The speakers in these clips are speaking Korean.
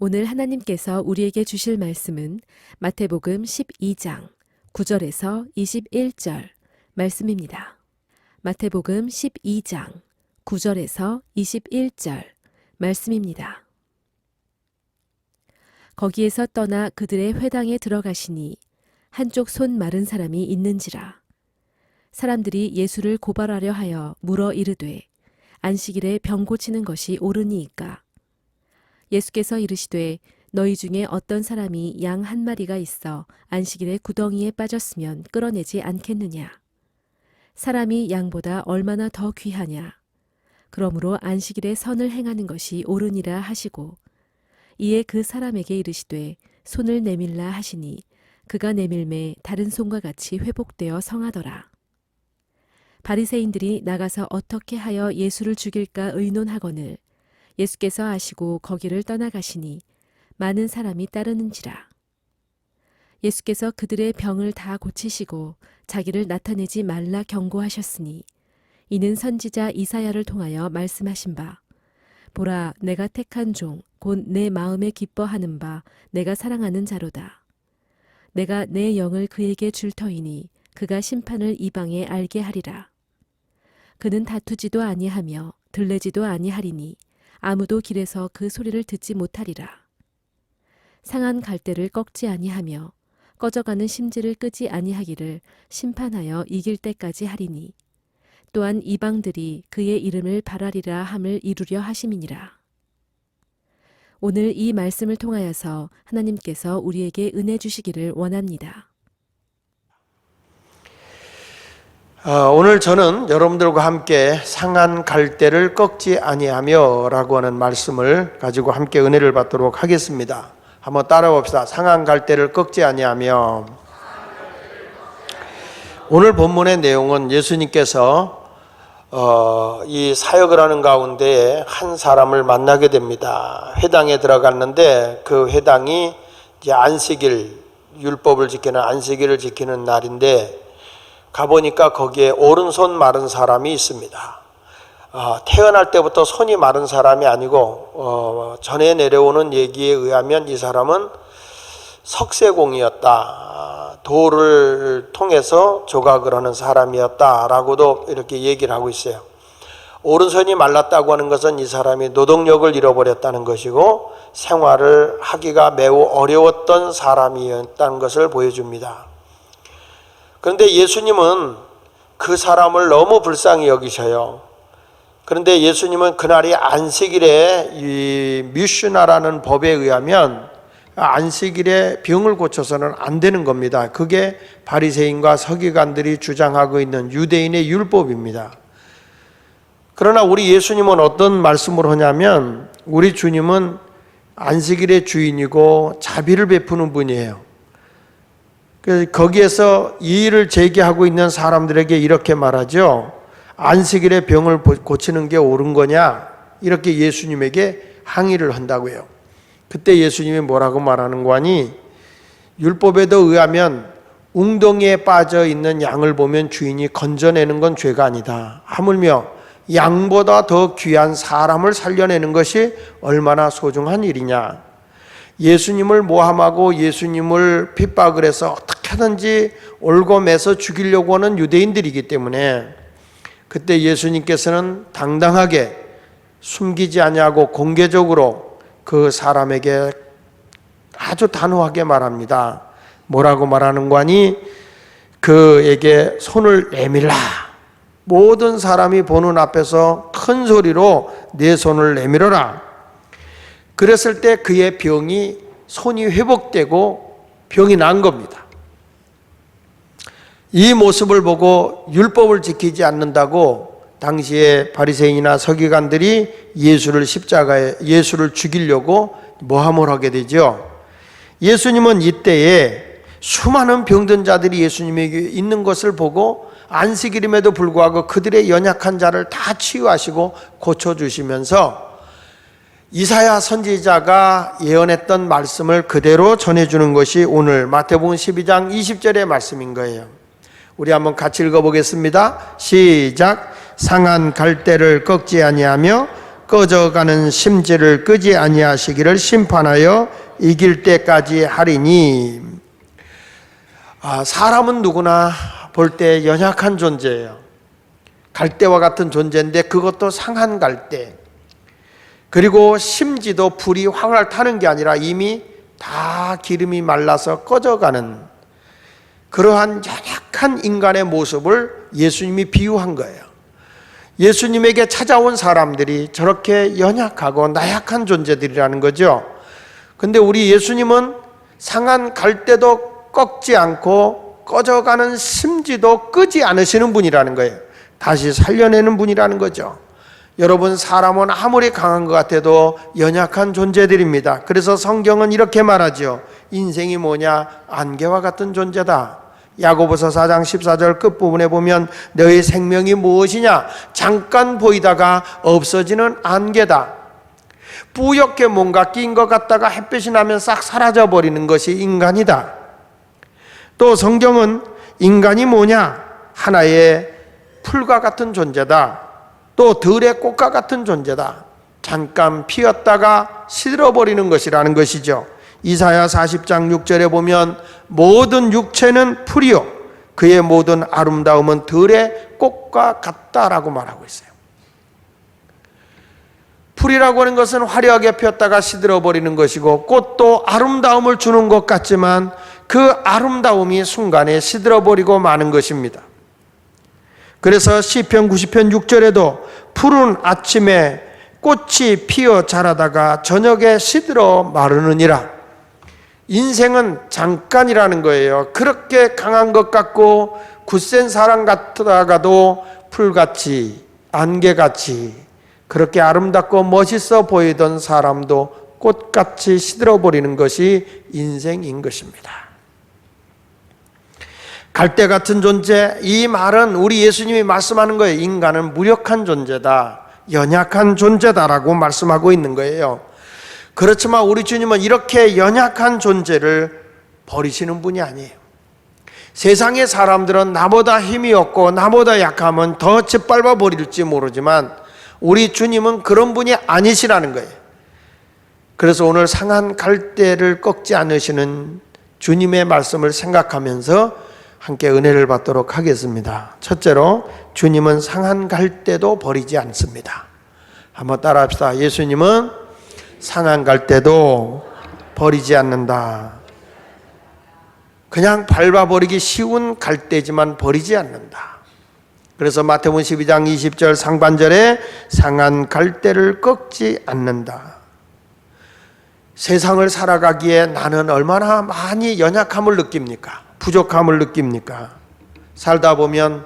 오늘 하나님께서 우리에게 주실 말씀은 마태복음 12장 9절에서 21절 말씀입니다. 마태복음 12장 9절에서 21절 말씀입니다. 거기에서 떠나 그들의 회당에 들어가시니 한쪽 손 마른 사람이 있는지라. 사람들이 예수를 고발하려 하여 물어 이르되 안식일에 병 고치는 것이 옳으니이까. 예수께서 이르시되 너희 중에 어떤 사람이 양 한 마리가 있어 안식일에 구덩이에 빠졌으면 끌어내지 않겠느냐. 사람이 양보다 얼마나 더 귀하냐. 그러므로 안식일에 선을 행하는 것이 옳으니라 하시고 이에 그 사람에게 이르시되 손을 내밀라 하시니 그가 내밀매 다른 손과 같이 회복되어 성하더라. 바리새인들이 나가서 어떻게 하여 예수를 죽일까 의논하거늘 예수께서 아시고 거기를 떠나가시니 많은 사람이 따르는지라. 예수께서 그들의 병을 다 고치시고 자기를 나타내지 말라 경고하셨으니 이는 선지자 이사야를 통하여 말씀하신 바 보라 내가 택한 종 곧 내 마음에 기뻐하는 바 내가 사랑하는 자로다. 내가 내 영을 그에게 줄 터이니 그가 심판을 이방에 알게 하리라. 그는 다투지도 아니하며 들레지도 아니하리니 아무도 길에서 그 소리를 듣지 못하리라. 상한 갈대를 꺾지 아니하며 꺼져가는 심지를 끄지 아니하기를 심판하여 이길 때까지 하리니 또한 이방들이 그의 이름을 바라리라 함을 이루려 하심이니라. 오늘 이 말씀을 통하여서 하나님께서 우리에게 은혜 주시기를 원합니다. 오늘 저는 여러분들과 함께 상한 갈대를 꺾지 아니하며 라고 하는 말씀을 가지고 함께 은혜를 받도록 하겠습니다. 한번 따라 봅시다. 상한 갈대를 꺾지 아니하며. 오늘 본문의 내용은 예수님께서 이 사역을 하는 가운데 한 사람을 만나게 됩니다. 회당에 들어갔는데 그 회당이 이제 안식일, 율법을 지키는 안식일을 지키는 날인데 가보니까 거기에 오른손 마른 사람이 있습니다. 태어날 때부터 손이 마른 사람이 아니고 전해 내려오는 얘기에 의하면 이 사람은 석쇠공이었다. 돌을 통해서 조각을 하는 사람이었다라고도 이렇게 얘기를 하고 있어요. 오른손이 말랐다고 하는 것은 이 사람이 노동력을 잃어버렸다는 것이고 생활을 하기가 매우 어려웠던 사람이었다는 것을 보여줍니다. 그런데 예수님은 그 사람을 너무 불쌍히 여기셔요. 그런데 예수님은 그날이 안식일에 이 뮤슈나라는 법에 의하면 안식일에 병을 고쳐서는 안 되는 겁니다. 그게 바리새인과 서기관들이 주장하고 있는 유대인의 율법입니다. 그러나 우리 예수님은 어떤 말씀을 하냐면 우리 주님은 안식일의 주인이고 자비를 베푸는 분이에요. 거기에서 이의를 제기하고 있는 사람들에게 이렇게 말하죠. 안식일에 병을 고치는 게 옳은 거냐? 이렇게 예수님에게 항의를 한다고요. 그때 예수님이 뭐라고 말하는 거니? 율법에도 의하면 웅덩이에 빠져 있는 양을 보면 주인이 건져내는 건 죄가 아니다. 하물며 양보다 더 귀한 사람을 살려내는 것이 얼마나 소중한 일이냐. 예수님을 모함하고 예수님을 핍박을 해서 어떻게든지 올고매서 죽이려고 하는 유대인들이기 때문에 그때 예수님께서는 당당하게 숨기지 아니하고 공개적으로 그 사람에게 아주 단호하게 말합니다. 뭐라고 말하는 거니? 그에게 손을 내밀라. 모든 사람이 보는 앞에서 큰 소리로 내 손을 내밀어라. 그랬을 때 그의 병이 손이 회복되고 병이 난 겁니다. 이 모습을 보고 율법을 지키지 않는다고 당시에 바리새인이나 서기관들이 예수를 죽이려고 모함을 하게 되죠. 예수님은 이때에 수많은 병든 자들이 예수님에게 있는 것을 보고 안식일임에도 불구하고 그들의 연약한 자를 다 치유하시고 고쳐주시면서 이사야 선지자가 예언했던 말씀을 그대로 전해주는 것이 오늘 마태복음 12장 20절의 말씀인 거예요. 우리 한번 같이 읽어보겠습니다. 시작. 상한 갈대를 꺾지 아니하며 꺼져가는 심지를 끄지 아니하시기를 심판하여 이길 때까지 하리니. 사람은 누구나 볼 때 연약한 존재예요. 갈대와 같은 존재인데 그것도 상한 갈대. 그리고 심지도 불이 활활 타는 게 아니라 이미 다 기름이 말라서 꺼져가는 그러한 연약한 인간의 모습을 예수님이 비유한 거예요. 예수님에게 찾아온 사람들이 저렇게 연약하고 나약한 존재들이라는 거죠. 근데 우리 예수님은 상한 갈대도 꺾지 않고 꺼져가는 심지도 끄지 않으시는 분이라는 거예요. 다시 살려내는 분이라는 거죠. 여러분, 사람은 아무리 강한 것 같아도 연약한 존재들입니다. 그래서 성경은 이렇게 말하죠. 인생이 뭐냐? 안개와 같은 존재다. 야고보서 4장 14절 끝부분에 보면 너의 생명이 무엇이냐? 잠깐 보이다가 없어지는 안개다. 뿌옇게 뭔가 낀 것 같다가 햇빛이 나면 싹 사라져버리는 것이 인간이다. 또 성경은 인간이 뭐냐? 하나의 풀과 같은 존재다. 또 들의 꽃과 같은 존재다. 잠깐 피었다가 시들어버리는 것이라는 것이죠. 이사야 40장 6절에 보면 모든 육체는 풀이요 그의 모든 아름다움은 들의 꽃과 같다라고 말하고 있어요. 풀이라고 하는 것은 화려하게 피었다가 시들어버리는 것이고, 꽃도 아름다움을 주는 것 같지만 그 아름다움이 순간에 시들어버리고 마는 것입니다. 그래서 시편 90편 6절에도 푸른 아침에 꽃이 피어 자라다가 저녁에 시들어 마르느니라. 인생은 잠깐이라는 거예요. 그렇게 강한 것 같고 굳센 사람 같다가도 풀같이 안개같이 그렇게 아름답고 멋있어 보이던 사람도 꽃같이 시들어버리는 것이 인생인 것입니다. 갈대 같은 존재, 이 말은 우리 예수님이 말씀하는 거예요. 인간은 무력한 존재다, 연약한 존재다라고 말씀하고 있는 거예요. 그렇지만 우리 주님은 이렇게 연약한 존재를 버리시는 분이 아니에요. 세상의 사람들은 나보다 힘이 없고 나보다 약하면 더 짓밟아 버릴지 모르지만 우리 주님은 그런 분이 아니시라는 거예요. 그래서 오늘 상한 갈대를 꺾지 않으시는 주님의 말씀을 생각하면서 함께 은혜를 받도록 하겠습니다. 첫째로, 주님은 상한 갈대도 버리지 않습니다. 한번 따라합시다. 예수님은 상한 갈대도 버리지 않는다. 그냥 밟아버리기 쉬운 갈대지만 버리지 않는다. 그래서 마태복음 12장 20절 상반절에 상한 갈대를 꺾지 않는다. 세상을 살아가기에 나는 얼마나 많이 연약함을 느낍니까? 부족함을 느낍니까? 살다 보면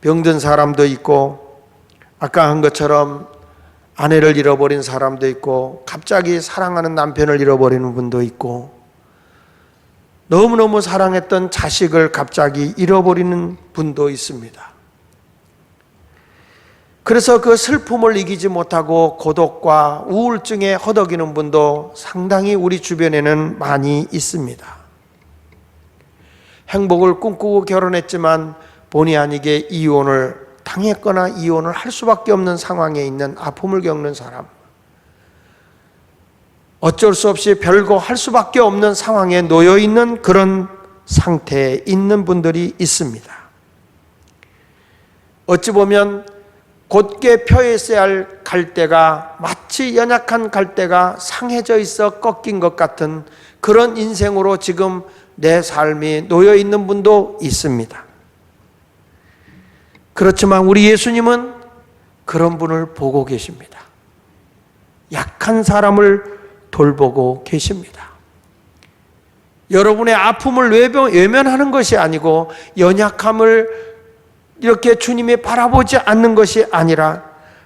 병든 사람도 있고, 아까 한 것처럼 아내를 잃어버린 사람도 있고, 갑자기 사랑하는 남편을 잃어버리는 분도 있고, 너무너무 사랑했던 자식을 갑자기 잃어버리는 분도 있습니다. 그래서 그 슬픔을 이기지 못하고 고독과 우울증에 허덕이는 분도 상당히 우리 주변에는 많이 있습니다. 행복을 꿈꾸고 결혼했지만 본의 아니게 이혼을 당했거나 이혼을 할 수밖에 없는 상황에 있는 아픔을 겪는 사람, 어쩔 수 없이 별거 할 수밖에 없는 상황에 놓여 있는 그런 상태에 있는 분들이 있습니다. 어찌 보면 곧게 펴 있어야 할 갈대가 마치 연약한 갈대가 상해져 있어 꺾인 것 같은 그런 인생으로 지금 내 삶이 놓여 있는 분도 있습니다. 그렇지만 우리 예수님은 그런 분을 보고 계십니다. 약한 사람을 돌보고 계십니다. 여러분의 아픔을 외면하는 것이 아니고 연약함을 이렇게 주님이 바라보지 않는 것이 아니라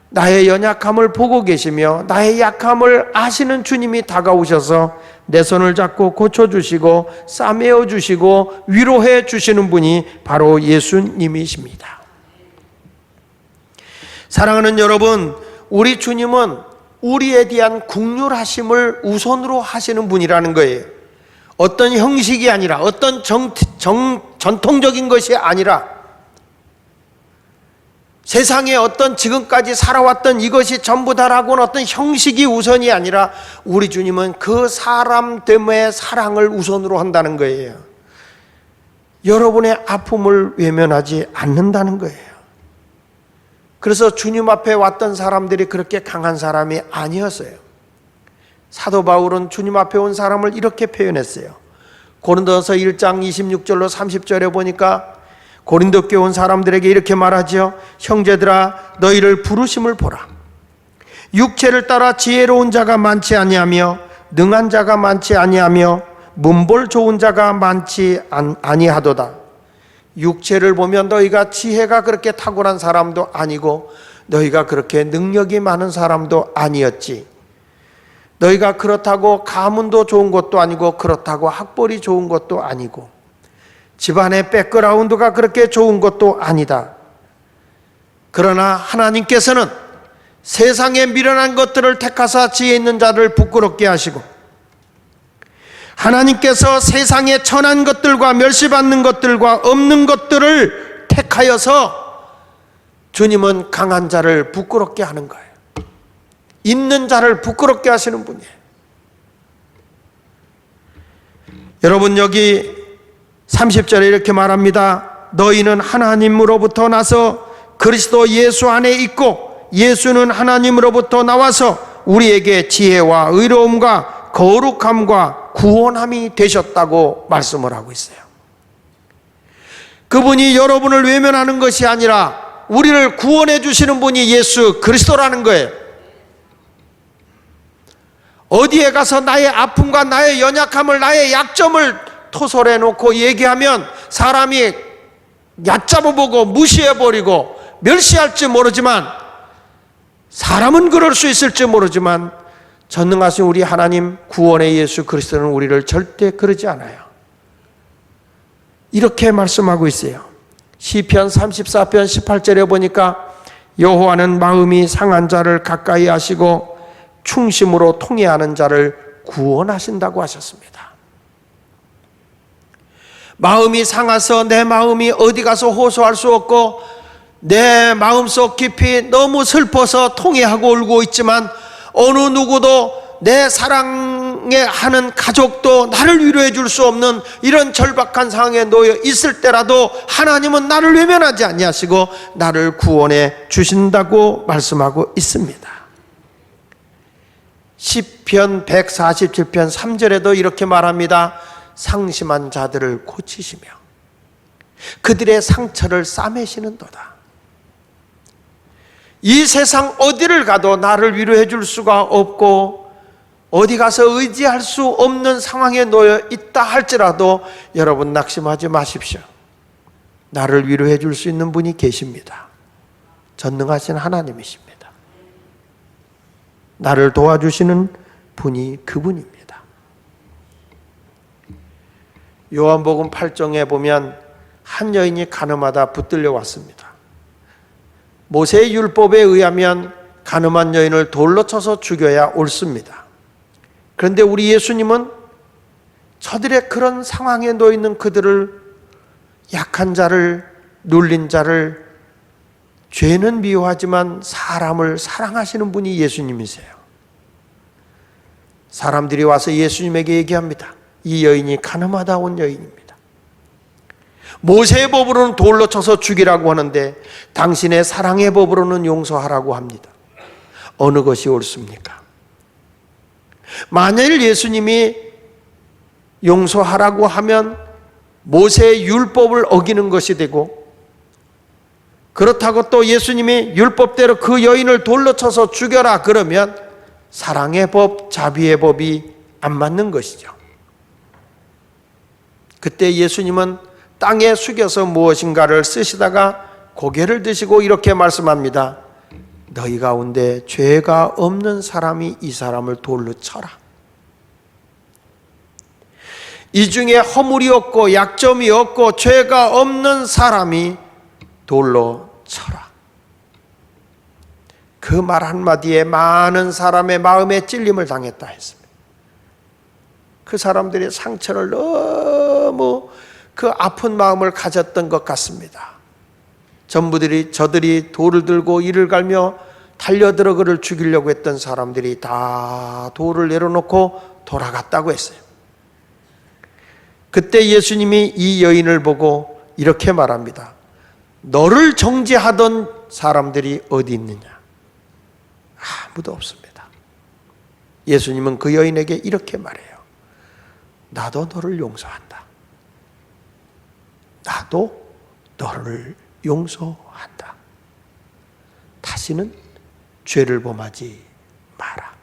나의 연약함을 보고 계시며 나의 약함을 아시는 주님이 다가오셔서 내 손을 잡고 고쳐주시고 싸매어 주시고 위로해 주시는 분이 바로 예수님이십니다. 사랑하는 여러분, 우리 주님은 우리에 대한 긍휼하심을 우선으로 하시는 분이라는 거예요. 어떤 형식이 아니라, 어떤 전통적인 것이 아니라 세상에 어떤 지금까지 살아왔던 이것이 전부 다라고는 어떤 형식이 우선이 아니라 우리 주님은 그 사람됨의 사랑을 우선으로 한다는 거예요. 여러분의 아픔을 외면하지 않는다는 거예요. 그래서 주님 앞에 왔던 사람들이 그렇게 강한 사람이 아니었어요. 사도 바울은 주님 앞에 온 사람을 이렇게 표현했어요. 고린도서 1장 26절로 30절에 보니까 고린도 교회 온 사람들에게 이렇게 말하죠. 형제들아 너희를 부르심을 보라. 육체를 따라 지혜로운 자가 많지 아니하며 능한 자가 많지 아니하며 문볼 좋은 자가 많지 아니하도다. 육체를 보면 너희가 지혜가 그렇게 탁월한 사람도 아니고 너희가 그렇게 능력이 많은 사람도 아니었지. 너희가 그렇다고 가문도 좋은 것도 아니고 그렇다고 학벌이 좋은 것도 아니고 집안의 백그라운드가 그렇게 좋은 것도 아니다. 그러나 하나님께서는 세상에 미련한 것들을 택하사 지혜 있는 자를 부끄럽게 하시고 하나님께서 세상에 천한 것들과 멸시받는 것들과 없는 것들을 택하여서 주님은 강한 자를 부끄럽게 하는 거예요. 있는 자를 부끄럽게 하시는 분이에요. 여러분 여기 30절에 이렇게 말합니다. 너희는 하나님으로부터 나서 그리스도 예수 안에 있고 예수는 하나님으로부터 나와서 우리에게 지혜와 의로움과 거룩함과 구원함이 되셨다고 말씀을 하고 있어요. 그분이 여러분을 외면하는 것이 아니라 우리를 구원해 주시는 분이 예수 그리스도라는 거예요. 어디에 가서 나의 아픔과 나의 연약함을 나의 약점을 토설해 놓고 얘기하면 사람이 얕잡아 보고 무시해버리고 멸시할지 모르지만 사람은 그럴 수 있을지 모르지만 전능하신 우리 하나님 구원의 예수 그리스도는 우리를 절대 그러지 않아요. 이렇게 말씀하고 있어요. 시편 34편 18절에 보니까 여호와는 마음이 상한 자를 가까이 하시고 충심으로 통회하는 자를 구원하신다고 하셨습니다. 마음이 상해서 내 마음이 어디 가서 호소할 수 없고 내 마음속 깊이 너무 슬퍼서 통회하고 울고 있지만 어느 누구도 내 사랑해 하는 가족도 나를 위로해 줄 수 없는 이런 절박한 상황에 놓여 있을 때라도 하나님은 나를 외면하지 아니하시고 나를 구원해 주신다고 말씀하고 있습니다. 시편 147편 3절에도 이렇게 말합니다. 상심한 자들을 고치시며 그들의 상처를 싸매시는도다. 이 세상 어디를 가도 나를 위로해 줄 수가 없고 어디 가서 의지할 수 없는 상황에 놓여 있다 할지라도 여러분 낙심하지 마십시오. 나를 위로해 줄 수 있는 분이 계십니다. 전능하신 하나님이십니다. 나를 도와주시는 분이 그분입니다. 요한복음 8장에 보면 한 여인이 가늠하다 붙들려 왔습니다. 모세의 율법에 의하면 가늠한 여인을 돌로 쳐서 죽여야 옳습니다. 그런데 우리 예수님은 저들의 그런 상황에 놓여 있는 그들을 약한 자를 눌린 자를 죄는 미워하지만 사람을 사랑하시는 분이 예수님이세요. 사람들이 와서 예수님에게 얘기합니다. 이 여인이 가늠하다 온 여인입니다. 모세의 법으로는 돌로 쳐서 죽이라고 하는데 당신의 사랑의 법으로는 용서하라고 합니다. 어느 것이 옳습니까? 만일 예수님이 용서하라고 하면 모세의 율법을 어기는 것이 되고 그렇다고 또 예수님이 율법대로 그 여인을 돌로 쳐서 죽여라 그러면 사랑의 법, 자비의 법이 안 맞는 것이죠. 그때 예수님은 땅에 숙여서 무엇인가를 쓰시다가 고개를 드시고 이렇게 말씀합니다. 너희 가운데 죄가 없는 사람이 이 사람을 돌로 쳐라. 이 중에 허물이 없고 약점이 없고 죄가 없는 사람이 돌로 쳐라. 그 말 한마디에 많은 사람의 마음에 찔림을 당했다 했습니다. 그 사람들의 상처를 너무 그 아픈 마음을 가졌던 것 같습니다. 저들이 돌을 들고 이를 갈며 달려들어 그를 죽이려고 했던 사람들이 다 돌을 내려놓고 돌아갔다고 했어요. 그때 예수님이 이 여인을 보고 이렇게 말합니다. 너를 정죄하던 사람들이 어디 있느냐? 아무도 없습니다. 예수님은 그 여인에게 이렇게 말해요. 나도 너를 용서한다. 나도 너를 용서한다. 다시는 죄를 범하지 마라.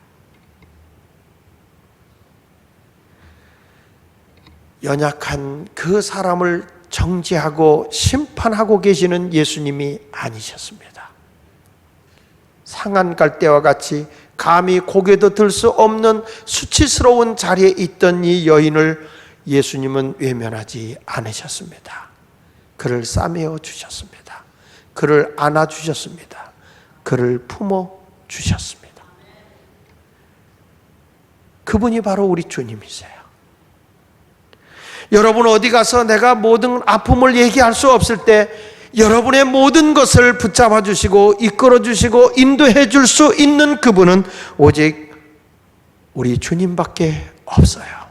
연약한 그 사람을 정죄하고 심판하고 계시는 예수님이 아니셨습니다. 상한 갈대와 같이 감히 고개도 들 수 없는 수치스러운 자리에 있던 이 여인을 예수님은 외면하지 않으셨습니다. 그를 싸매어 주셨습니다. 그를 안아 주셨습니다. 그를 품어 주셨습니다. 그분이 바로 우리 주님이세요. 여러분 어디 가서 내가 모든 아픔을 얘기할 수 없을 때 여러분의 모든 것을 붙잡아 주시고 이끌어 주시고 인도해 줄 수 있는 그분은 오직 우리 주님밖에 없어요.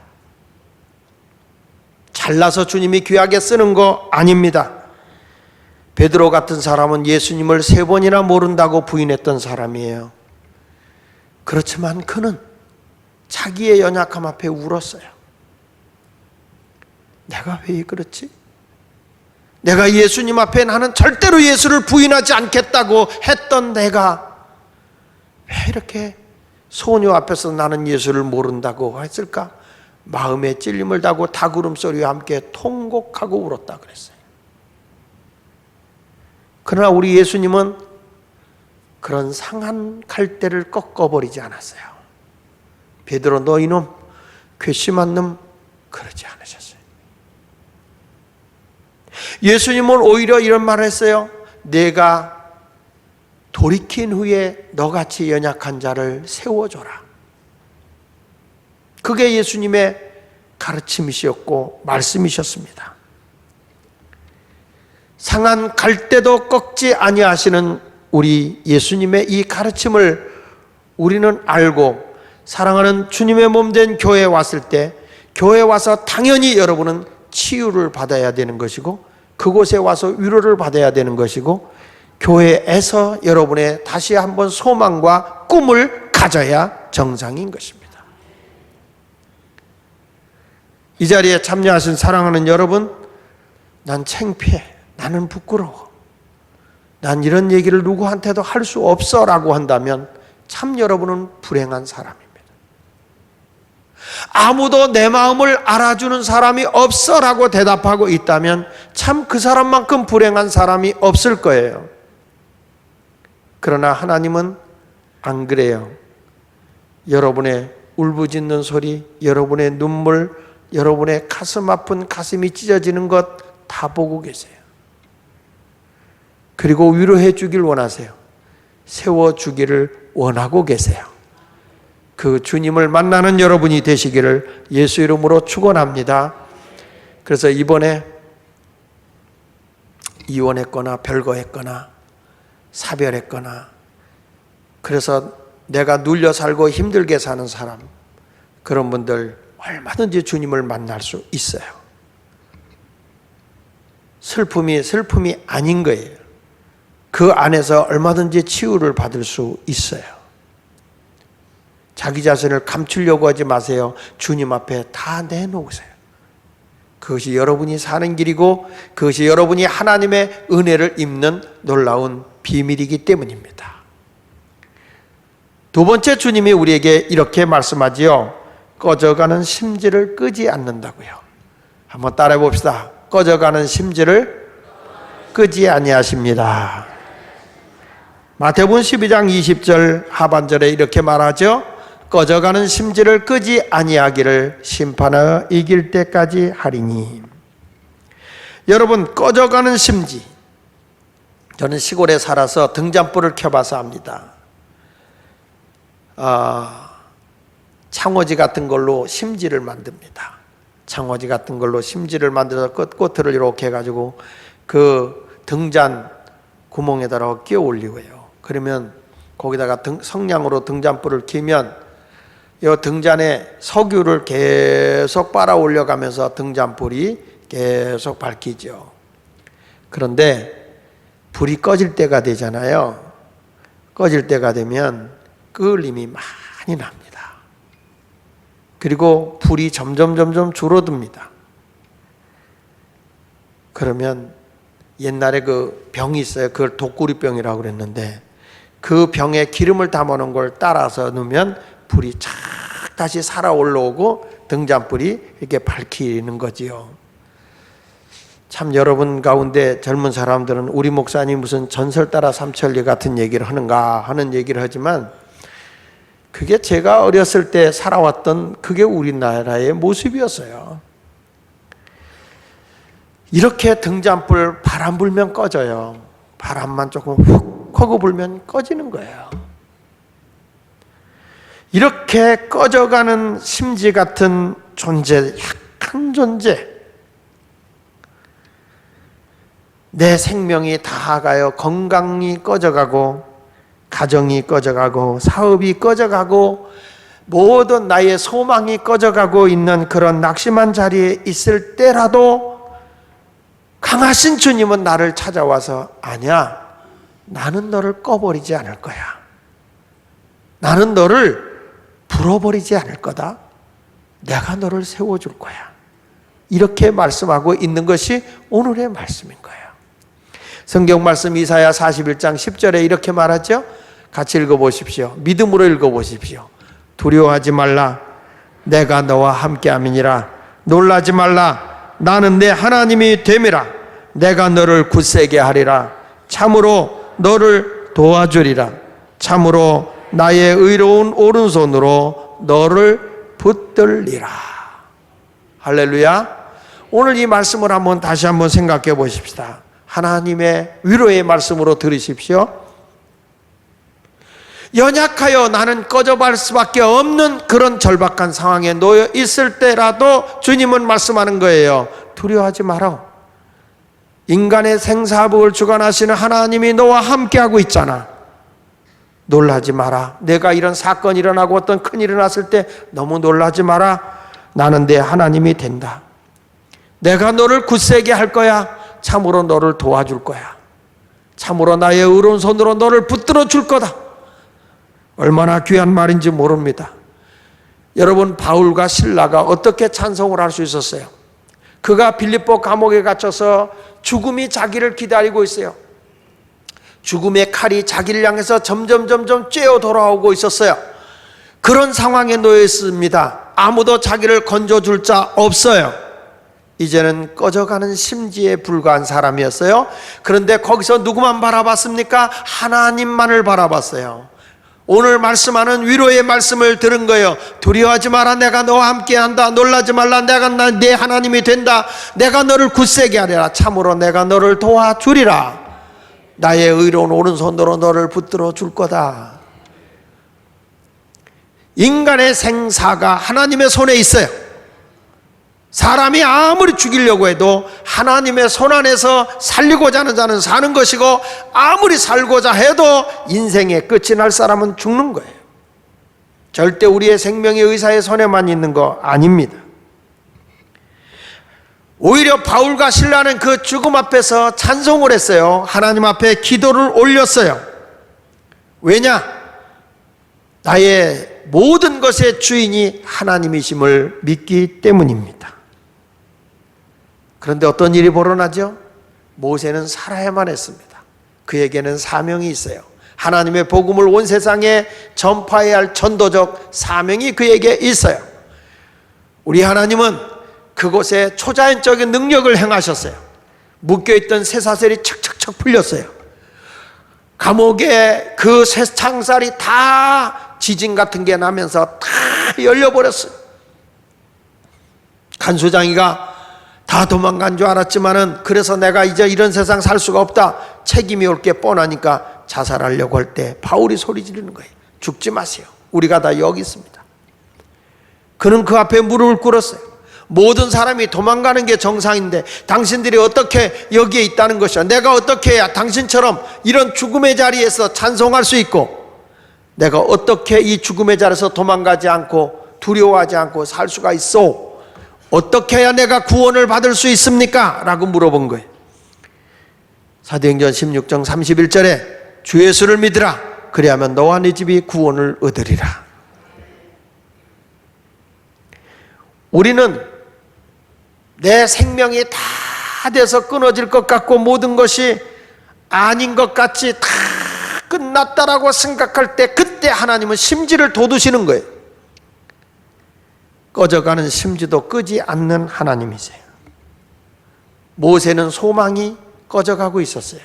잘나서 주님이 귀하게 쓰는 거 아닙니다. 베드로 같은 사람은 예수님을 3번이나 모른다고 부인했던 사람이에요. 그렇지만 그는 자기의 연약함 앞에 울었어요. 내가 왜 그렇지? 내가 예수님 앞에 나는 절대로 예수를 부인하지 않겠다고 했던 내가 왜 이렇게 소녀 앞에서 나는 예수를 모른다고 했을까? 마음에 찔림을 당하고 닭울음 소리와 함께 통곡하고 울었다 그랬어요. 그러나 우리 예수님은 그런 상한 갈대를 꺾어버리지 않았어요. 베드로 너 이놈, 괘씸한 놈, 그러지 않으셨어요. 예수님은 오히려 이런 말을 했어요. 내가 돌이킨 후에 너같이 연약한 자를 세워줘라. 그게 예수님의 가르침이셨고 말씀이셨습니다. 상한 갈대도 꺾지 아니하시는 우리 예수님의 이 가르침을 우리는 알고 사랑하는 주님의 몸된 교회에 왔을 때 교회에 와서 당연히 여러분은 치유를 받아야 되는 것이고 그곳에 와서 위로를 받아야 되는 것이고 교회에서 여러분의 다시 한번 소망과 꿈을 가져야 정상인 것입니다. 이 자리에 참여하신 사랑하는 여러분, 난 창피해, 나는 부끄러워, 난 이런 얘기를 누구한테도 할 수 없어 라고 한다면 참 여러분은 불행한 사람입니다. 아무도 내 마음을 알아주는 사람이 없어 라고 대답하고 있다면 참 그 사람만큼 불행한 사람이 없을 거예요. 그러나 하나님은 안 그래요. 여러분의 울부짖는 소리, 여러분의 눈물, 여러분의 가슴 아픈 가슴이 찢어지는 것 다 보고 계세요. 그리고 위로해 주길 원하세요. 세워주기를 원하고 계세요. 그 주님을 만나는 여러분이 되시기를 예수 이름으로 축원합니다. 그래서 이번에 이혼했거나 별거했거나 사별했거나 그래서 내가 눌려 살고 힘들게 사는 사람, 그런 분들 얼마든지 주님을 만날 수 있어요. 슬픔이 아닌 거예요. 그 안에서 얼마든지 치유를 받을 수 있어요. 자기 자신을 감추려고 하지 마세요. 주님 앞에 다 내놓으세요. 그것이 여러분이 사는 길이고 그것이 여러분이 하나님의 은혜를 입는 놀라운 비밀이기 때문입니다. 두 번째, 주님이 우리에게 이렇게 말씀하지요. 꺼져가는 심지를 끄지 않는다고요. 한번 따라해 봅시다. 꺼져가는 심지를 끄지 아니하십니다. 마태복음 12장 20절 하반절에 이렇게 말하죠. 꺼져가는 심지를 끄지 아니하기를 심판하여 이길 때까지 하리니. 여러분, 꺼져가는 심지, 저는 시골에 살아서 등잔불을 켜봐서 압니다. 창호지 같은 걸로 심지를 만듭니다. 창호지 같은 걸로 심지를 만들어서 끝을 이렇게 해가지고 그 등잔 구멍에다가 끼워 올리고요. 그러면 거기다가 성냥으로 등잔불을 켜면 이 등잔에 석유를 계속 빨아 올려가면서 등잔불이 계속 밝히죠. 그런데 불이 꺼질 때가 되잖아요. 꺼질 때가 되면 끓림이 많이 납니다. 그리고 불이 점점 줄어듭니다. 그러면 옛날에 그 병이 있어요. 그걸 독구리병이라고 그랬는데 그 병에 기름을 담아놓은 걸 따라서 넣으면 불이 착 다시 살아 올라오고 등잔불이 이렇게 밝히는 거지요. 참 여러분 가운데 젊은 사람들은 우리 목사님 무슨 전설 따라 삼천리 같은 얘기를 하는가 하는 얘기를 하지만 그게 제가 어렸을 때 살아왔던 그게 우리나라의 모습이었어요. 이렇게 등잔불 바람 불면 꺼져요. 바람만 조금 훅 하고 불면 꺼지는 거예요. 이렇게 꺼져가는 심지 같은 존재, 약한 존재, 내 생명이 다가요. 건강이 꺼져가고 가정이 꺼져가고 사업이 꺼져가고 모든 나의 소망이 꺼져가고 있는 그런 낙심한 자리에 있을 때라도 강하신 주님은 나를 찾아와서 아니야, 나는 너를 꺼버리지 않을 거야. 나는 너를 불어버리지 않을 거다. 내가 너를 세워줄 거야. 이렇게 말씀하고 있는 것이 오늘의 말씀인 거예요. 성경 말씀 이사야 41장 10절에 이렇게 말하죠. 같이 읽어보십시오. 믿음으로 읽어보십시오. 두려워하지 말라. 내가 너와 함께함이니라. 놀라지 말라. 나는 내 하나님이 됨이라. 내가 너를 굳세게 하리라. 참으로 너를 도와주리라. 참으로 나의 의로운 오른손으로 너를 붙들리라. 할렐루야. 오늘 이 말씀을 다시 한번 생각해 보십시다. 하나님의 위로의 말씀으로 들으십시오. 연약하여 나는 꺼져갈 수밖에 없는 그런 절박한 상황에 놓여 있을 때라도 주님은 말씀하는 거예요. 두려워하지 마라. 인간의 생사복을 주관하시는 하나님이 너와 함께하고 있잖아. 놀라지 마라. 내가 이런 사건이 일어나고 어떤 큰일이 일어났을 때 너무 놀라지 마라. 나는 내 하나님이 된다. 내가 너를 굳세게 할 거야. 참으로 너를 도와줄 거야. 참으로 나의 의로운 손으로 너를 붙들어 줄 거다. 얼마나 귀한 말인지 모릅니다. 여러분, 바울과 실라가 어떻게 찬송을 할 수 있었어요? 그가 빌립보 감옥에 갇혀서 죽음이 자기를 기다리고 있어요. 죽음의 칼이 자기를 향해서 점점 쬐어 돌아오고 있었어요. 그런 상황에 놓여 있습니다. 아무도 자기를 건져줄 자 없어요. 이제는 꺼져가는 심지에 불과한 사람이었어요. 그런데 거기서 누구만 바라봤습니까? 하나님만을 바라봤어요. 오늘 말씀하는 위로의 말씀을 들은 거예요. 두려워하지 마라. 내가 너와 함께한다. 놀라지 말라. 내가 내 하나님이 된다. 내가 너를 굳세게 하리라. 참으로 내가 너를 도와주리라. 나의 의로운 오른손으로 너를 붙들어 줄 거다. 인간의 생사가 하나님의 손에 있어요. 사람이 아무리 죽이려고 해도 하나님의 손 안에서 살리고자 하는 자는 사는 것이고, 아무리 살고자 해도 인생의 끝이 날 사람은 죽는 거예요. 절대 우리의 생명이 의사의 손에만 있는 거 아닙니다. 오히려 바울과 실라는 그 죽음 앞에서 찬송을 했어요. 하나님 앞에 기도를 올렸어요. 왜냐? 나의 모든 것의 주인이 하나님이심을 믿기 때문입니다. 그런데 어떤 일이 벌어나죠? 모세는 살아야만 했습니다. 그에게는 사명이 있어요. 하나님의 복음을 온 세상에 전파해야 할 전도적 사명이 그에게 있어요. 우리 하나님은 그곳에 초자연적인 능력을 행하셨어요. 묶여있던 쇠사슬이 척척척 풀렸어요. 감옥에 그 쇠창살이 다 지진 같은 게 나면서 다 열려버렸어요. 간수장이가 다 도망간 줄 알았지만은, 그래서 내가 이제 이런 세상 살 수가 없다, 책임이 올 게 뻔하니까 자살하려고 할 때 바울이 소리 지르는 거예요. 죽지 마세요. 우리가 다 여기 있습니다. 그는 그 앞에 무릎을 꿇었어요. 모든 사람이 도망가는 게 정상인데 당신들이 어떻게 여기에 있다는 것이야. 내가 어떻게 해야 당신처럼 이런 죽음의 자리에서 찬송할 수 있고, 내가 어떻게 이 죽음의 자리에서 도망가지 않고 두려워하지 않고 살 수가 있어? 어떻게 해야 내가 구원을 받을 수 있습니까? 라고 물어본 거예요. 사도행전 16장 31절에 주 예수를 믿으라. 그리하면 너와 네 집이 구원을 얻으리라. 우리는 내 생명이 다 돼서 끊어질 것 같고 모든 것이 아닌 것 같이 다 끝났다라고 생각할 때, 그때 하나님은 심지를 돋우시는 거예요. 꺼져가는 심지도 끄지 않는 하나님이세요. 모세는 소망이 꺼져가고 있었어요.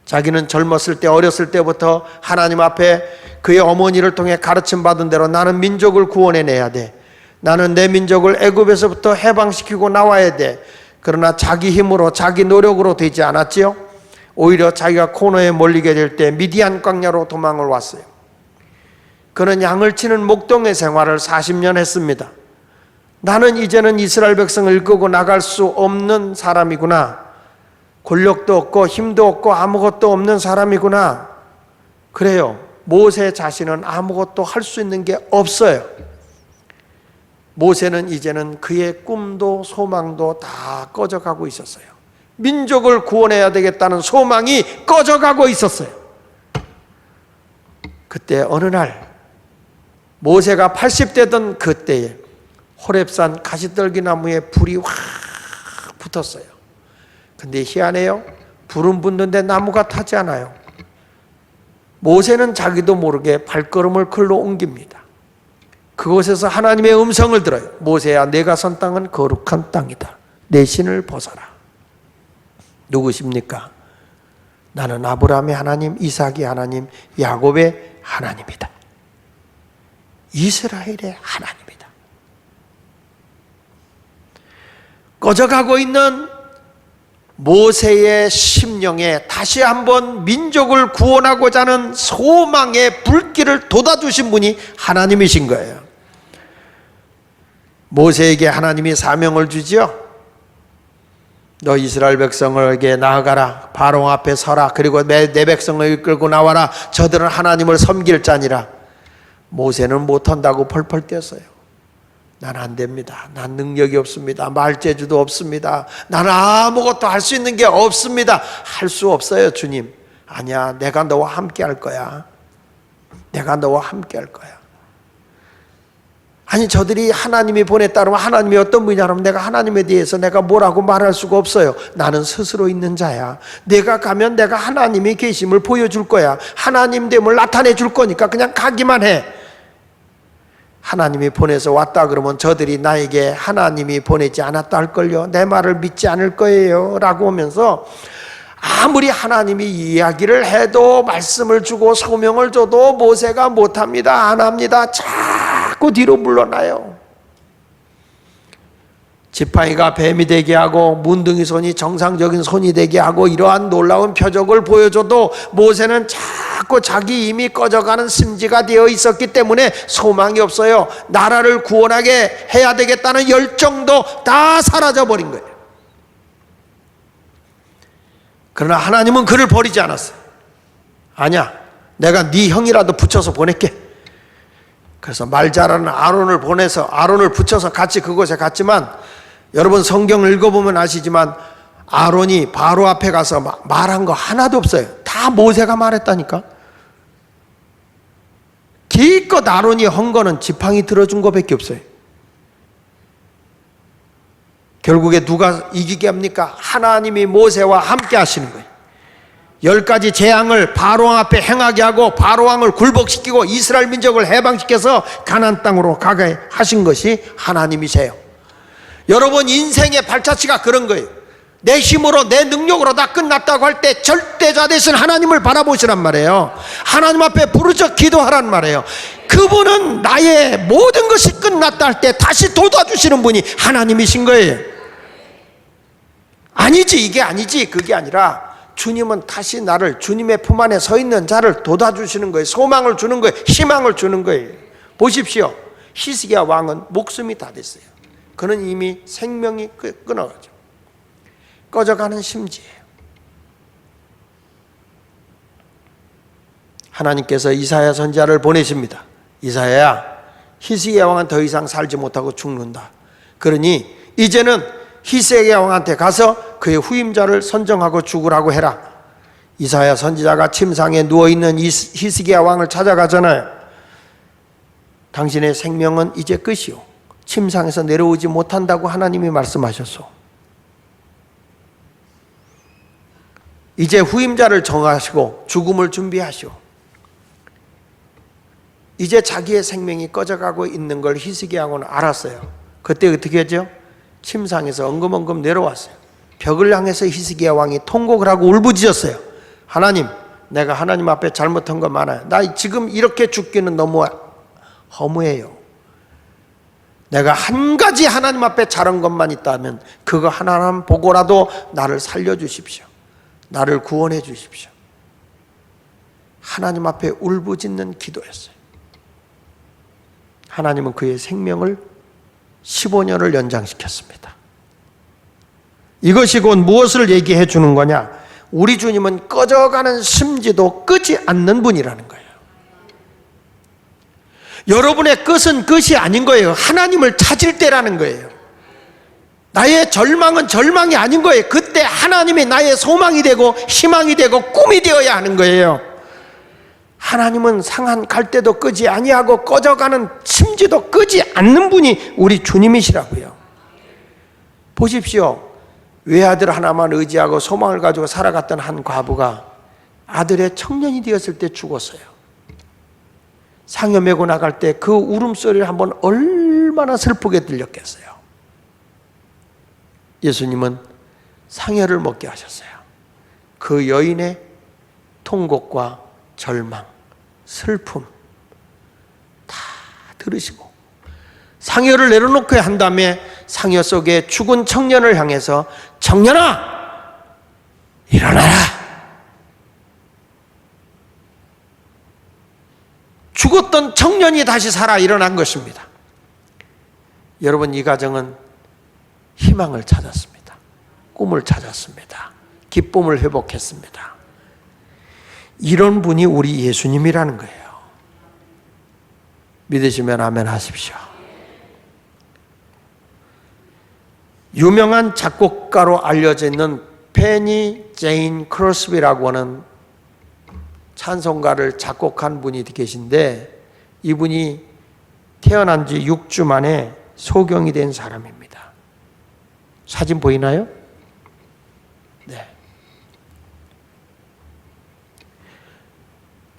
자기는 젊었을 때, 어렸을 때부터 하나님 앞에 그의 어머니를 통해 가르침 받은 대로 나는 민족을 구원해내야 돼. 나는 내 민족을 애굽에서부터 해방시키고 나와야 돼. 그러나 자기 힘으로, 자기 노력으로 되지 않았지요. 오히려 자기가 코너에 몰리게 될 때 미디안 광야로 도망을 왔어요. 그는 양을 치는 목동의 생활을 40년 했습니다. 나는 이제는 이스라엘 백성을 이끌고 나갈 수 없는 사람이구나. 권력도 없고 힘도 없고 아무것도 없는 사람이구나. 그래요. 모세 자신은 아무것도 할 수 있는 게 없어요. 모세는 이제는 그의 꿈도 소망도 다 꺼져가고 있었어요. 민족을 구원해야 되겠다는 소망이 꺼져가고 있었어요. 그때 어느 날 모세가 80대던 그때에 호렙산 가시떨기 나무에 불이 확 붙었어요. 근데 희한해요. 불은 붙는데 나무가 타지 않아요. 모세는 자기도 모르게 발걸음을 글로 옮깁니다. 그곳에서 하나님의 음성을 들어요. 모세야, 내가 선 땅은 거룩한 땅이다. 내 신을 벗어라. 누구십니까? 나는 아브라함의 하나님, 이삭의 하나님, 야곱의 하나님이다. 이스라엘의 하나님이다. 꺼져가고 있는 모세의 심령에 다시 한번 민족을 구원하고자 하는 소망의 불길을 돋아주신 분이 하나님이신 거예요. 모세에게 하나님이 사명을 주지요. 너 이스라엘 백성에게 나아가라. 바로 앞에 서라. 그리고 내 백성을 이끌고 나와라. 저들은 하나님을 섬길 자니라. 모세는 못한다고 펄펄 뛰었어요. 난 안 됩니다. 난 능력이 없습니다. 말재주도 없습니다. 나는 아무것도 할 수 있는 게 없습니다. 할 수 없어요, 주님. 아니야, 내가 너와 함께 할 거야. 내가 너와 함께 할 거야. 아니, 저들이 하나님이 보냈다 그러면 하나님이 어떤 분이냐면 내가 하나님에 대해서 내가 뭐라고 말할 수가 없어요. 나는 스스로 있는 자야. 내가 가면 내가 하나님의 계심을 보여줄 거야. 하나님 됨을 나타내 줄 거니까 그냥 가기만 해. 하나님이 보내서 왔다 그러면 저들이 나에게 하나님이 보내지 않았다 할걸요. 내 말을 믿지 않을 거예요. 라고 하면서 아무리 하나님이 이야기를 해도 말씀을 주고 소명을 줘도 모세가 못합니다. 안 합니다. 자꾸 뒤로 물러나요. 지팡이가 뱀이 되게 하고 문둥이 손이 정상적인 손이 되게 하고 이러한 놀라운 표적을 보여줘도 모세는 자꾸 자기 이미 꺼져가는 심지가 되어 있었기 때문에 소망이 없어요. 나라를 구원하게 해야 되겠다는 열정도 다 사라져버린 거예요. 그러나 하나님은 그를 버리지 않았어요. 아니야, 내가 네 형이라도 붙여서 보낼게. 그래서 말 잘하는 아론을 보내서 아론을 붙여서 같이 그곳에 갔지만, 여러분 성경을 읽어보면 아시지만 아론이 바로 앞에 가서 말한 거 하나도 없어요. 다 모세가 말했다니까. 기껏 아론이 한 거는 지팡이 들어준 거밖에 없어요. 결국에 누가 이기게 합니까? 하나님이 모세와 함께 하시는 거예요. 10가지 재앙을 바로왕 앞에 행하게 하고 바로왕을 굴복시키고 이스라엘 민족을 해방시켜서 가나안 땅으로 가게 하신 것이 하나님이세요. 여러분 인생의 발자취가 그런 거예요. 내 힘으로 내 능력으로 다 끝났다고 할 때 절대자 되신 하나님을 바라보시란 말이에요. 하나님 앞에 부르짖어 기도하란 말이에요. 그분은 나의 모든 것이 끝났다 할 때 다시 돋아주시는 분이 하나님이신 거예요. 아니지, 이게 아니지, 그게 아니라 주님은 다시 나를, 주님의 품 안에 서 있는 자를 돋아주시는 거예요. 소망을 주는 거예요. 희망을 주는 거예요. 보십시오. 히스기야 왕은 목숨이 다 됐어요. 그는 이미 생명이 끊어가죠. 꺼져가는 심지예요. 하나님께서 이사야 선지자를 보내십니다. 이사야야, 히스기야 왕은 더 이상 살지 못하고 죽는다. 그러니 이제는 히스기야 왕한테 가서 그의 후임자를 선정하고 죽으라고 해라. 이사야 선지자가 침상에 누워있는 히스기야 왕을 찾아가잖아요. 당신의 생명은 이제 끝이요, 침상에서 내려오지 못한다고 하나님이 말씀하셨소. 이제 후임자를 정하시고 죽음을 준비하시오. 이제 자기의 생명이 꺼져가고 있는 걸 히스기야 왕은 알았어요. 그때 어떻게 했죠? 침상에서 엉금엉금 내려왔어요. 벽을 향해서 히스기야 왕이 통곡을 하고 울부짖었어요. 하나님, 내가 하나님 앞에 잘못한 거 많아요. 나 지금 이렇게 죽기는 너무 허무해요. 내가 한 가지 하나님 앞에 잘한 것만 있다면 그거 하나만 보고라도 나를 살려주십시오. 나를 구원해 주십시오. 하나님 앞에 울부짖는 기도였어요. 하나님은 그의 생명을 15년을 연장시켰습니다. 이것이 곧 무엇을 얘기해 주는 거냐? 우리 주님은 꺼져가는 심지도 끄지 않는 분이라는 거예요. 여러분의 끝은 끝이 아닌 거예요. 하나님을 찾을 때라는 거예요. 나의 절망은 절망이 아닌 거예요. 그때 하나님이 나의 소망이 되고 희망이 되고 꿈이 되어야 하는 거예요. 하나님은 상한 갈대도 끄지 아니하고 꺼져가는 심지도 끄지 않는 분이 우리 주님이시라고요. 보십시오. 외아들 하나만 의지하고 소망을 가지고 살아갔던 한 과부가 아들의 청년이 되었을 때 죽었어요. 상여 메고 나갈 때 그 울음소리를 한번 얼마나 슬프게 들렸겠어요. 예수님은 상여를 먹게 하셨어요. 그 여인의 통곡과 절망, 슬픔 다 들으시고 상여를 내려놓게 한 다음에 상여 속에 죽은 청년을 향해서 청년아, 일어나라. 죽었던 청년이 다시 살아 일어난 것입니다. 여러분, 이 가정은 희망을 찾았습니다. 꿈을 찾았습니다. 기쁨을 회복했습니다. 이런 분이 우리 예수님이라는 거예요. 믿으시면 아멘 하십시오. 유명한 작곡가로 알려져 있는 페니 제인 크로스비라고 하는 찬송가를 작곡한 분이 계신데, 이분이 태어난 지 6주 만에 소경이 된 사람입니다. 사진 보이나요? 네.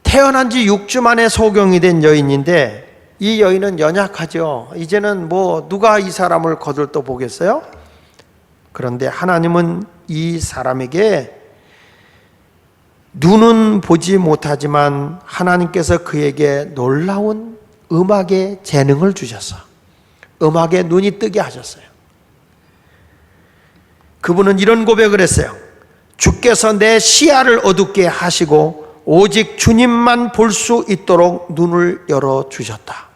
태어난 지 6주 만에 소경이 된 여인인데, 이 여인은 연약하죠. 이제는 뭐 누가 이 사람을 거들떠 보겠어요? 그런데 하나님은 이 사람에게 눈은 보지 못하지만 하나님께서 그에게 놀라운 음악의 재능을 주셔서 음악에 눈이 뜨게 하셨어요. 그분은 이런 고백을 했어요. 주께서 내 시야를 어둡게 하시고 오직 주님만 볼 수 있도록 눈을 열어주셨다.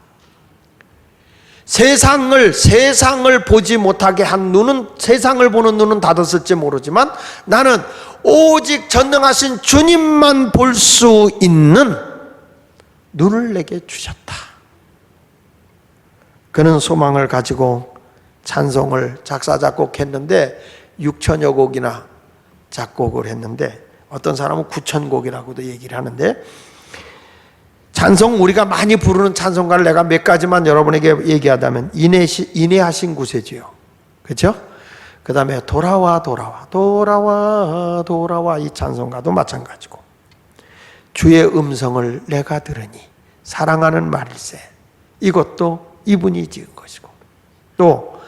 세상을 보지 못하게 한 눈은, 세상을 보는 눈은 닫았을지 모르지만 나는 오직 전능하신 주님만 볼 수 있는 눈을 내게 주셨다. 그는 소망을 가지고 찬송을 작사 작곡했는데 6천여 곡이나 작곡을 했는데, 어떤 사람은 9천 곡이라고도 얘기를 하는데, 찬송, 우리가 많이 부르는 찬송가를 내가 몇 가지만 여러분에게 얘기하자면 인내하신 구세주요, 그렇죠? 그 다음에 돌아와 돌아와 돌아와 돌아와, 이 찬송가도 마찬가지고, 주의 음성을 내가 들으니 사랑하는 말일세, 이것도 이분이 지은 것이고, 또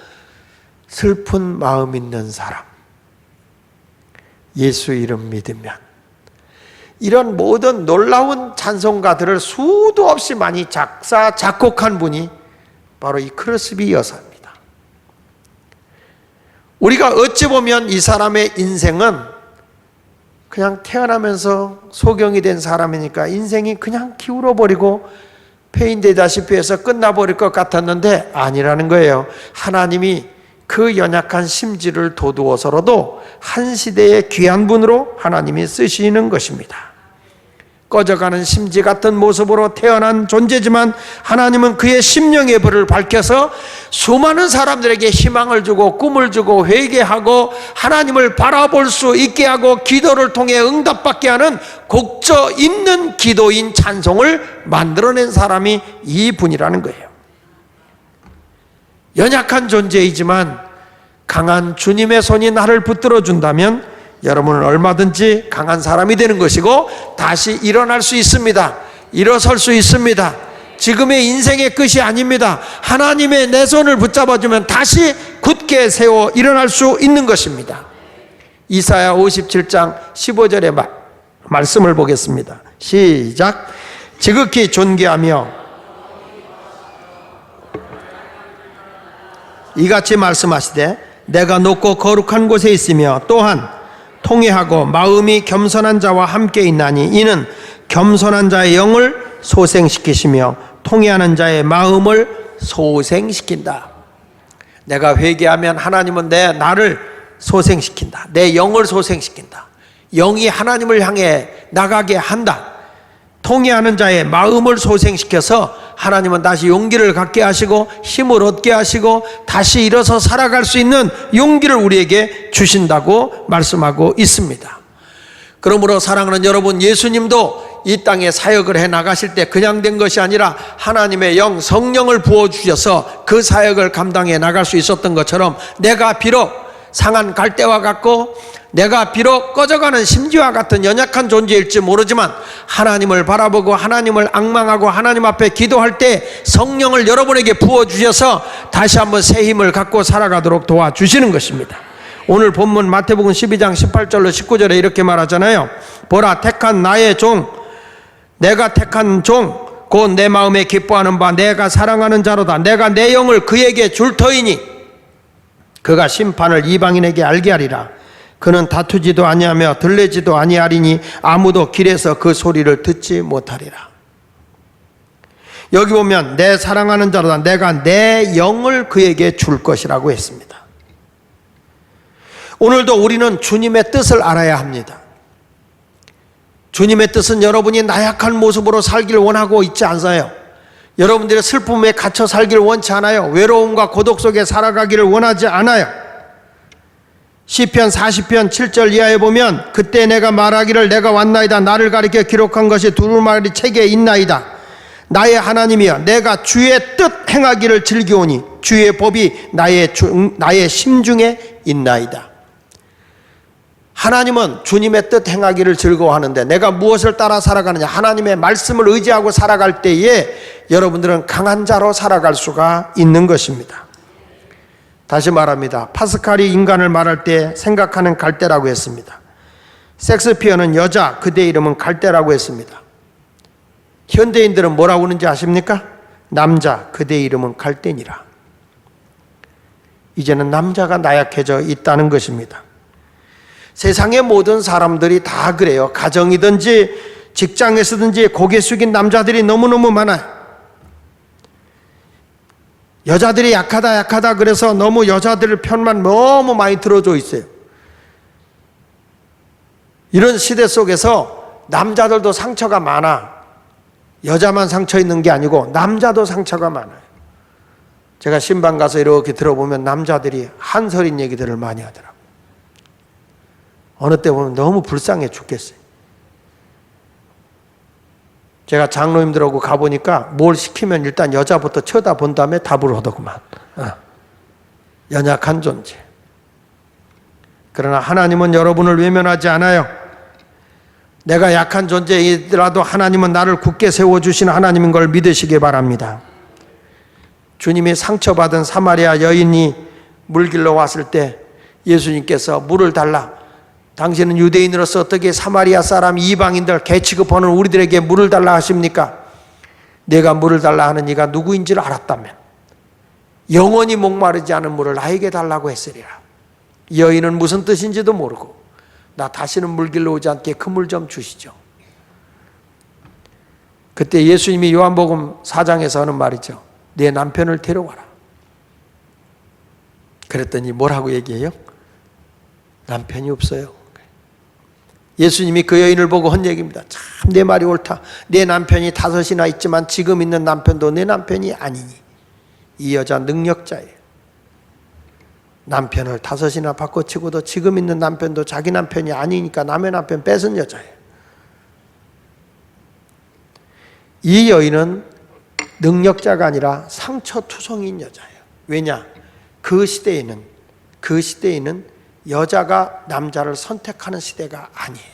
슬픈 마음 있는 사람, 예수 이름 믿으면, 이런 모든 놀라운 찬송가들을 수도 없이 많이 작사 작곡한 분이 바로 이 크로스비 여사입니다. 우리가 어찌 보면 이 사람의 인생은 그냥 태어나면서 소경이 된 사람이니까 인생이 그냥 기울어버리고 폐인되다시피 해서 끝나버릴 것 같았는데 아니라는 거예요. 하나님이 그 연약한 심지를 도두어서라도 한 시대의 귀한 분으로 하나님이 쓰시는 것입니다. 꺼져가는 심지 같은 모습으로 태어난 존재지만 하나님은 그의 심령의 불을 밝혀서 수많은 사람들에게 희망을 주고 꿈을 주고 회개하고 하나님을 바라볼 수 있게 하고 기도를 통해 응답받게 하는 곡저 있는 기도인 찬송을 만들어낸 사람이 이분이라는 거예요. 연약한 존재이지만 강한 주님의 손이 나를 붙들어 준다면 여러분은 얼마든지 강한 사람이 되는 것이고 다시 일어날 수 있습니다. 일어설 수 있습니다. 지금의 인생의 끝이 아닙니다. 하나님의 내 손을 붙잡아주면 다시 굳게 세워 일어날 수 있는 것입니다. 이사야 57장 15절의 말씀을 보겠습니다. 시작. 지극히 존귀하며 이같이 말씀하시되 내가 높고 거룩한 곳에 있으며 또한 통회하고 마음이 겸손한 자와 함께 있나니 이는 겸손한 자의 영을 소생시키시며 통회하는 자의 마음을 소생시킨다. 내가 회개하면 하나님은 나를 소생시킨다. 내 영을 소생시킨다. 영이 하나님을 향해 나가게 한다. 통회하는 자의 마음을 소생시켜서 하나님은 다시 용기를 갖게 하시고 힘을 얻게 하시고 다시 일어서 살아갈 수 있는 용기를 우리에게 주신다고 말씀하고 있습니다. 그러므로 사랑하는 여러분, 예수님도 이 땅에 사역을 해 나가실 때 그냥 된 것이 아니라 하나님의 영, 성령을 부어주셔서 그 사역을 감당해 나갈 수 있었던 것처럼 내가 비록 상한 갈대와 같고 내가 비록 꺼져가는 심지와 같은 연약한 존재일지 모르지만 하나님을 바라보고 하나님을 앙망하고 하나님 앞에 기도할 때 성령을 여러분에게 부어주셔서 다시 한번 새 힘을 갖고 살아가도록 도와주시는 것입니다. 오늘 본문 마태복음 12장 18절로 19절에 이렇게 말하잖아요. 보라, 택한 나의 종, 내가 택한 종, 곧 내 마음에 기뻐하는 바 내가 사랑하는 자로다. 내가 내 영을 그에게 줄 터이니 그가 심판을 이방인에게 알게 하리라. 그는 다투지도 아니하며 들레지도 아니하리니 아무도 길에서 그 소리를 듣지 못하리라. 여기 보면 내 사랑하는 자로다. 내가 내 영을 그에게 줄 것이라고 했습니다. 오늘도 우리는 주님의 뜻을 알아야 합니다. 주님의 뜻은 여러분이 나약한 모습으로 살기를 원하고 있지 않아요. 여러분들의 슬픔에 갇혀 살기를 원치 않아요. 외로움과 고독 속에 살아가기를 원하지 않아요. 시편 40편 7절 이하에 보면 그때 내가 말하기를 내가 왔나이다. 나를 가리켜 기록한 것이 두루마리 책에 있나이다. 나의 하나님이여, 내가 주의 뜻 행하기를 즐기오니 주의 법이 나의 심중에 있나이다. 하나님은 주님의 뜻 행하기를 즐거워하는데 내가 무엇을 따라 살아가느냐? 하나님의 말씀을 의지하고 살아갈 때에 여러분들은 강한 자로 살아갈 수가 있는 것입니다. 다시 말합니다. 파스칼이 인간을 말할 때 생각하는 갈대라고 했습니다. 섹스피어는 여자, 그대 이름은 갈대라고 했습니다. 현대인들은 뭐라고 하는지 아십니까? 남자, 그대 이름은 갈대니라. 이제는 남자가 나약해져 있다는 것입니다. 세상의 모든 사람들이 다 그래요. 가정이든지 직장에서든지 고개 숙인 남자들이 너무너무 많아요. 여자들이 약하다 그래서 너무 여자들 편만 너무 많이 들어줘 있어요. 이런 시대 속에서 남자들도 상처가 많아. 여자만 상처 있는 게 아니고 남자도 상처가 많아요. 제가 신방 가서 이렇게 들어보면 남자들이 한서린 얘기들을 많이 하더라고요. 어느 때 보면 너무 불쌍해 죽겠어요. 제가 장로님들하고 가보니까 뭘 시키면 일단 여자부터 쳐다본 다음에 답을 하더구만. 연약한 존재. 그러나 하나님은 여러분을 외면하지 않아요. 내가 약한 존재이더라도 하나님은 나를 굳게 세워주시는 하나님인 걸 믿으시기 바랍니다. 주님이 상처받은 사마리아 여인이 물 길러 왔을 때 예수님께서 물을 달라. 당신은 유대인으로서 어떻게 사마리아 사람 이방인들 개취급하는 우리들에게 물을 달라 하십니까? 내가 물을 달라 하는 이가 누구인지를 알았다면 영원히 목마르지 않은 물을 나에게 달라고 했으리라. 여인은 무슨 뜻인지도 모르고 나 다시는 물 길러 오지 않게 그 물 좀 주시죠. 그때 예수님이 요한복음 4장에서 하는 말이죠. 내 남편을 데려와라. 그랬더니 뭐라고 얘기해요? 남편이 없어요. 예수님이 그 여인을 보고 한 얘기입니다. 참 내 말이 옳다. 내 남편이 5이나 있지만 지금 있는 남편도 내 남편이 아니니. 이 여자 능력자예요. 남편을 5이나 바꿔치고도 지금 있는 남편도 자기 남편이 아니니까 남의 남편 뺏은 여자예요. 이 여인은 능력자가 아니라 상처투성이인 여자예요. 왜냐? 그 시대에는 여자가 남자를 선택하는 시대가 아니에요.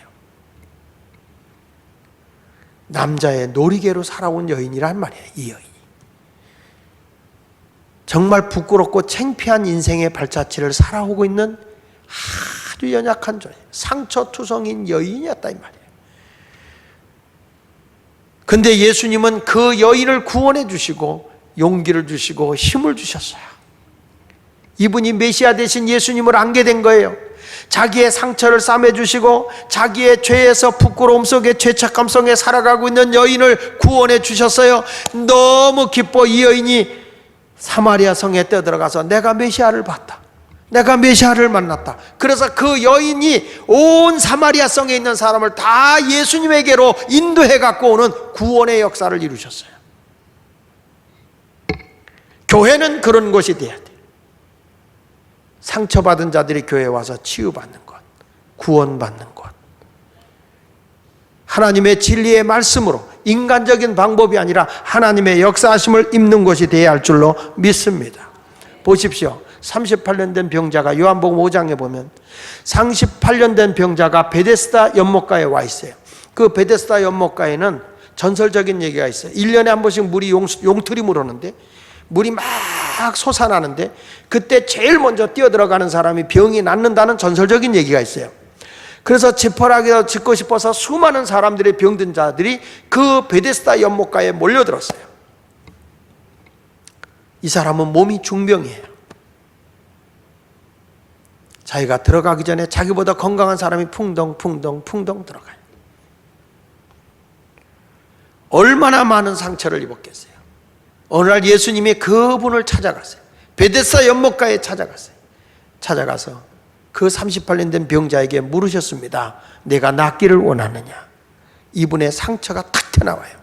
남자의 놀이개로 살아온 여인이란 말이에요. 이 여인이 정말 부끄럽고 창피한 인생의 발자취를 살아오고 있는 아주 연약한 존재, 상처투성인 여인이었다 이 말이에요. 근데 예수님은 그 여인을 구원해 주시고 용기를 주시고 힘을 주셨어요. 이분이 메시아 되신 예수님을 알게 된 거예요. 자기의 상처를 싸매주시고 자기의 죄에서 부끄러움 속에 죄책감 속에 살아가고 있는 여인을 구원해 주셨어요. 너무 기뻐 이 여인이 사마리아 성에 뛰어들어가서 내가 메시아를 봤다. 내가 메시아를 만났다. 그래서 그 여인이 온 사마리아 성에 있는 사람을 다 예수님에게로 인도해 갖고 오는 구원의 역사를 이루셨어요. 교회는 그런 곳이 돼야 돼. 상처받은 자들이 교회에 와서 치유받는 것, 구원받는 것. 하나님의 진리의 말씀으로 인간적인 방법이 아니라 하나님의 역사하심을 입는 것이 되어야 할 줄로 믿습니다. 보십시오. 38년 된 병자가 요한복음 5장에 보면 38년 된 병자가 베데스다 연못가에 와 있어요. 그 베데스다 연못가에는 전설적인 얘기가 있어요. 1년에 한 번씩 물이 용틀이 오는데 물이 막 솟아나는데 그때 제일 먼저 뛰어들어가는 사람이 병이 낫는다는 전설적인 얘기가 있어요. 그래서 지퍼라기도 짓고 싶어서 수많은 사람들의 병든 자들이 그 베데스다 연못가에 몰려들었어요. 이 사람은 몸이 중병이에요. 자기가 들어가기 전에 자기보다 건강한 사람이 풍덩 들어가요. 얼마나 많은 상처를 입었겠어요. 어느 날 예수님이 그분을 찾아갔어요. 베데스다 연못가에 찾아갔어요. 찾아가서 그 38년 된 병자에게 물으셨습니다. 내가 낫기를 원하느냐? 이분의 상처가 탁 튀어나와요.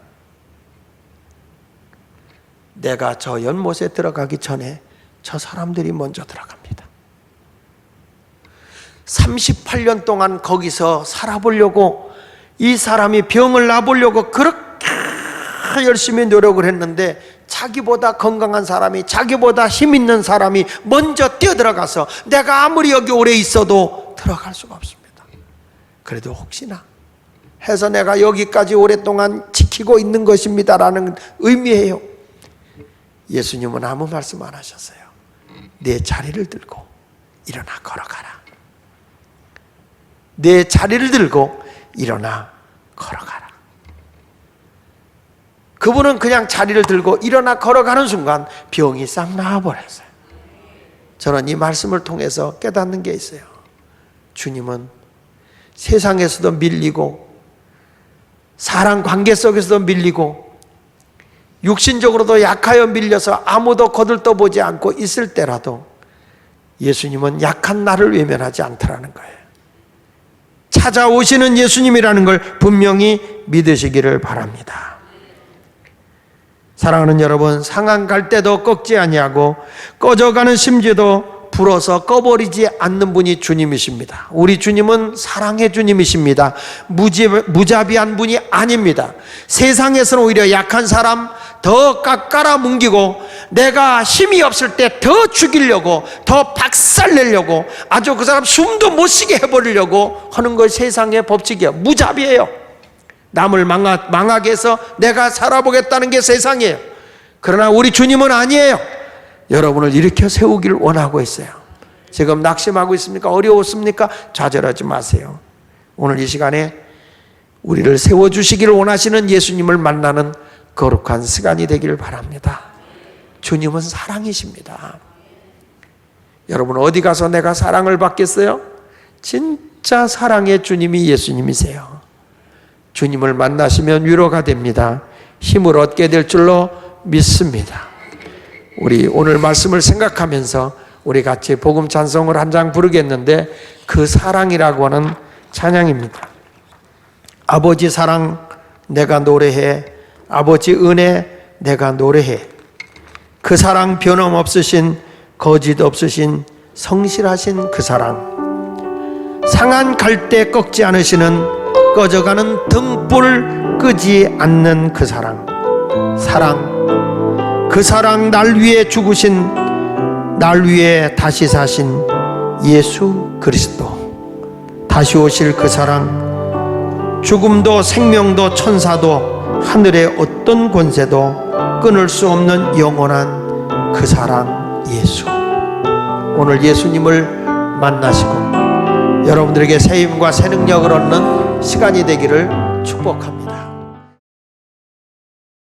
내가 저 연못에 들어가기 전에 저 사람들이 먼저 들어갑니다. 38년 동안 거기서 살아보려고 이 사람이 병을 놔보려고 그렇게 열심히 노력을 했는데 자기보다 건강한 사람이, 자기보다 힘 있는 사람이 먼저 뛰어들어가서 내가 아무리 여기 오래 있어도 들어갈 수가 없습니다. 그래도 혹시나 해서 내가 여기까지 오랫동안 지키고 있는 것입니다라는 의미예요. 예수님은 아무 말씀 안 하셨어요. 내 자리를 들고 일어나 걸어가라. 내 자리를 들고 일어나 걸어가라. 그분은 그냥 자리를 들고 일어나 걸어가는 순간 병이 싹 나아버렸어요. 저는 이 말씀을 통해서 깨닫는 게 있어요. 주님은 세상에서도 밀리고 사람 관계 속에서도 밀리고 육신적으로도 약하여 밀려서 아무도 거들떠보지 않고 있을 때라도 예수님은 약한 나를 외면하지 않더라는 거예요. 찾아오시는 예수님이라는 걸 분명히 믿으시기를 바랍니다. 사랑하는 여러분, 상한 갈 때도 꺾지 아니하고 꺼져가는 심지도 불어서 꺼버리지 않는 분이 주님이십니다. 우리 주님은 사랑의 주님이십니다. 무자비한 분이 아닙니다. 세상에서는 오히려 약한 사람 더 깎아라 뭉기고 내가 힘이 없을 때 더 죽이려고, 더 박살내려고, 아주 그 사람 숨도 못 쉬게 해버리려고 하는 것이 세상의 법칙이에요. 무자비해요. 남을 망하게 해서 내가 살아보겠다는 게 세상이에요. 그러나 우리 주님은 아니에요. 여러분을 일으켜 세우기를 원하고 있어요. 지금 낙심하고 있습니까? 어려웠습니까? 좌절하지 마세요. 오늘 이 시간에 우리를 세워주시기를 원하시는 예수님을 만나는 거룩한 시간이 되기를 바랍니다. 주님은 사랑이십니다. 여러분 어디 가서 내가 사랑을 받겠어요? 진짜 사랑의 주님이 예수님이세요. 주님을 만나시면 위로가 됩니다. 힘을 얻게 될 줄로 믿습니다. 우리 오늘 말씀을 생각하면서 우리 같이 복음 찬송을 한 장 부르겠는데 그 사랑이라고 하는 찬양입니다. 아버지 사랑 내가 노래해, 아버지 은혜 내가 노래해. 그 사랑 변함없으신, 거짓 없으신, 성실하신 그 사랑. 상한 갈대 꺾지 않으시는, 꺼져가는 등불 끄지 않는 그 사랑. 사랑, 그 사랑, 날 위해 죽으신, 날 위해 다시 사신 예수 그리스도. 다시 오실 그 사랑, 죽음도 생명도 천사도 하늘의 어떤 권세도 끊을 수 없는 영원한 그 사랑 예수. 오늘 예수님을 만나시고 여러분들에게 새 힘과 새 능력을 얻는 시간이 되기를 축복합니다.